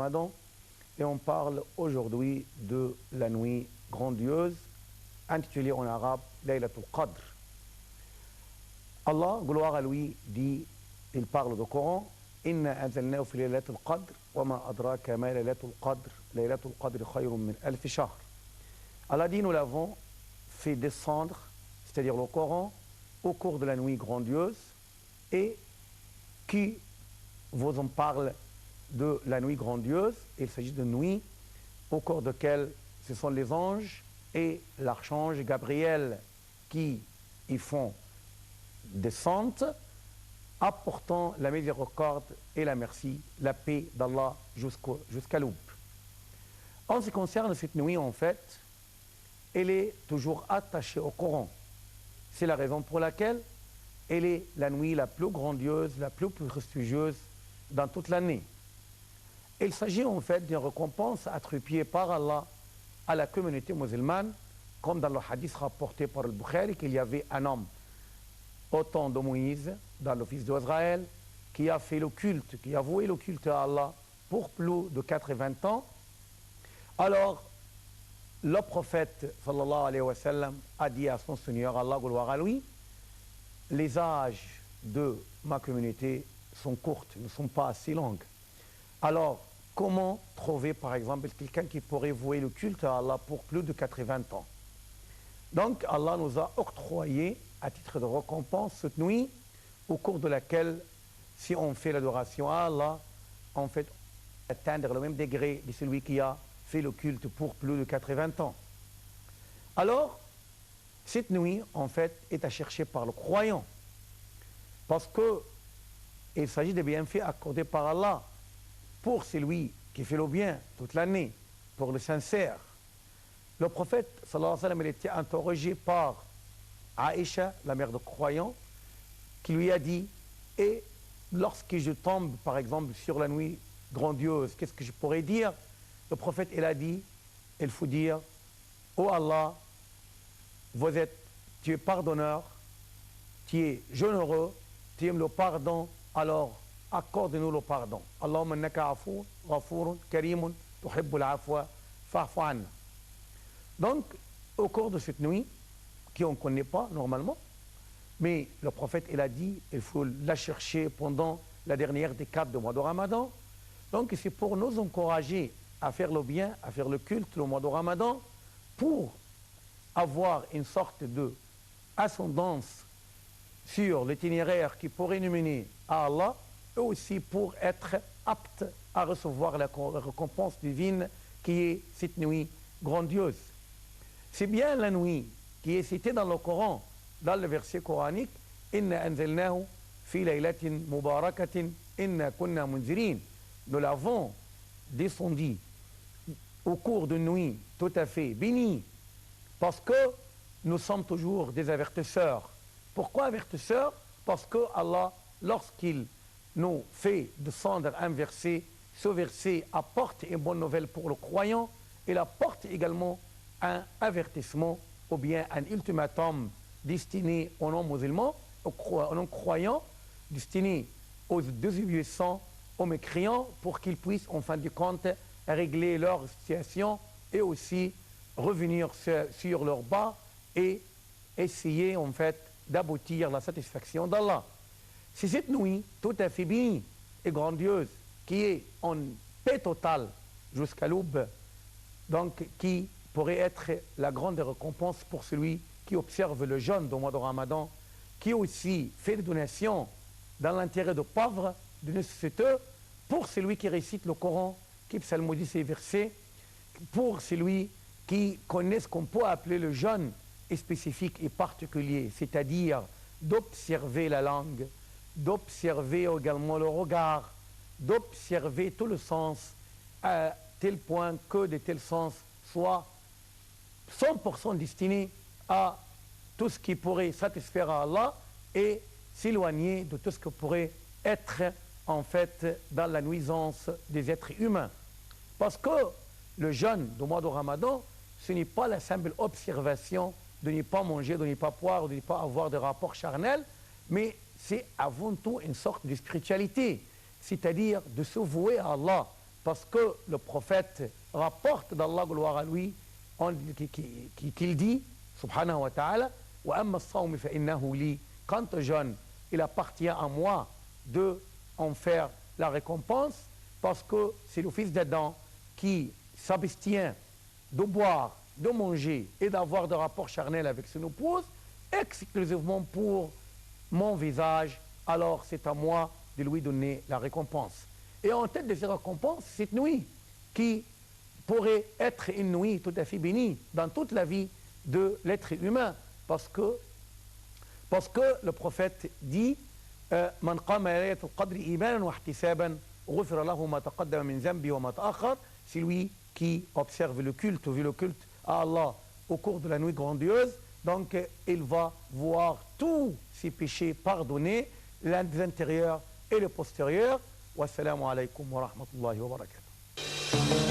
Ramadan et on parle aujourd'hui de la nuit grandiose intitulée en arabe Laylatul Qadr. Allah, gloire à lui, dit, il parle du Coran, Inna anzalnahu fi laylatul qadr wa ma adraka ma laylatul qadr, laylatul qadr khayrun min alf shahr. Allah dit, nous l'avons fait descendre, c'est-à-dire le Coran, au cours de la nuit grandiose, et qui vous en parle de la nuit grandiose? Il s'agit de nuit au cours de laquelle ce sont les anges et l'archange Gabriel qui y font descente, apportant la miséricorde et la merci, la paix d'Allah jusqu'à l'aube. En ce qui concerne cette nuit, en fait, elle est toujours attachée au Coran. C'est la raison pour laquelle elle est la nuit la plus grandiose, la plus prestigieuse dans toute l'année. Il s'agit en fait d'une récompense attribuée par Allah à la communauté musulmane, comme dans le hadith rapporté par le Bukhari, qu'il y avait un homme au temps de Moïse, dans le fils d'Israël, qui a fait le culte, qui a voué le culte à Allah pour plus de 80 ans. Alors, le prophète, sallallahu alayhi wa sallam, a dit à son Seigneur, Allah, gloire à lui, les âges de ma communauté sont courtes, ne sont pas assez longues. Alors, comment trouver, par exemple, quelqu'un qui pourrait vouer le culte à Allah pour plus de 80 ans? Donc, Allah nous a octroyé, à titre de récompense, cette nuit, au cours de laquelle, si on fait l'adoration à Allah, en fait, atteindre le même degré de celui qui a fait le culte pour plus de 80 ans. Alors, cette nuit, en fait, est à chercher par le croyant. Parce qu'il s'agit des bienfaits accordés par Allah pour celui qui fait le bien toute l'année, pour le sincère. Le prophète, sallallahu alayhi wa sallam, il était interrogé par Aïcha, la mère de croyant, qui lui a dit, et lorsque je tombe, par exemple, sur la nuit grandiose, qu'est-ce que je pourrais dire? Le prophète, il a dit, il faut dire, oh Allah, tu es pardonneur, tu es généreux, tu aimes le pardon, alors accorde-nous le pardon. Allahumma innaka afoun, ghafourun, karimun, tuhibbul afwa, fa'fu anna. Donc, au cours de cette nuit, qu'on ne connaît pas normalement, mais le prophète, il a dit, il faut la chercher pendant la dernière décade du mois de Ramadan. Donc, c'est pour nous encourager à faire le bien, à faire le culte le mois de Ramadan, pour avoir une sorte de ascendance sur l'itinéraire qui pourrait nous mener à Allah, et aussi pour être apte à recevoir la récompense divine qui est cette nuit grandiose. C'est bien la nuit qui est citée dans le Coran, dans le verset coranique, Inna anzalnahu fi laylatin mubarakatin inna kunna munzirin. Nous l'avons descendu au cours d'une nuit tout à fait bénie, parce que nous sommes toujours des avertisseurs. Pourquoi avertisseurs? Parce que Allah, lorsqu'il nous fait descendre un verset, ce verset apporte une bonne nouvelle pour le croyant, il apporte également un avertissement ou bien un ultimatum destiné aux non-musulmans, aux non-croyants, destiné aux désobéissants, aux mécréants, pour qu'ils puissent en fin de compte régler leur situation et aussi revenir sur leur bas et essayer en fait d'aboutir à la satisfaction d'Allah. C'est cette nuit tout à fait bénie et grandiose qui est en paix totale jusqu'à l'aube, donc qui pourrait être la grande récompense pour celui qui observe le jeûne du mois de Ramadan, qui aussi fait des donations dans l'intérêt de pauvres, de nécessiteux, pour celui qui récite le Coran, qui psalmodie ces versets, pour celui qui connaît ce qu'on peut appeler le jeûne spécifique et particulier, c'est-à-dire d'observer la langue, d'observer également le regard, d'observer tout le sens, à tel point que de tel sens soit 100% destiné à tout ce qui pourrait satisfaire à Allah et s'éloigner de tout ce qui pourrait être en fait dans la nuisance des êtres humains. Parce que le jeûne du mois de Ramadan, ce n'est pas la simple observation de ne pas manger, de ne pas boire, de ne pas avoir de rapports charnels, mais c'est avant tout une sorte de spiritualité, c'est-à-dire de se vouer à Allah, parce que le prophète rapporte d'Allah, gloire à lui, qu'il dit, subhanahu wa ta'ala, quant au jeûne, il appartient à moi de en faire la récompense, parce que c'est le fils d'Adam qui s'abstient de boire, de manger et d'avoir des rapports charnels avec son épouse, exclusivement pour mon visage, alors c'est à moi de lui donner la récompense. Et en tête de ces récompenses, cette nuit qui pourrait être une nuit tout à fait bénie dans toute la vie de l'être humain, parce que le prophète dit Man qama laylatul qadri imanan wa ihtisaban ghufira lahu ma taqaddama min dhanbi wa ma ta'akhkhar. C'est lui qui observe le culte, vu le culte à Allah au cours de la nuit grandiose, donc il va voir tous ses péchés pardonnés, l'intérieur et le postérieur. Wassalamu alaikum wa rahmatullahi wa barakatuh.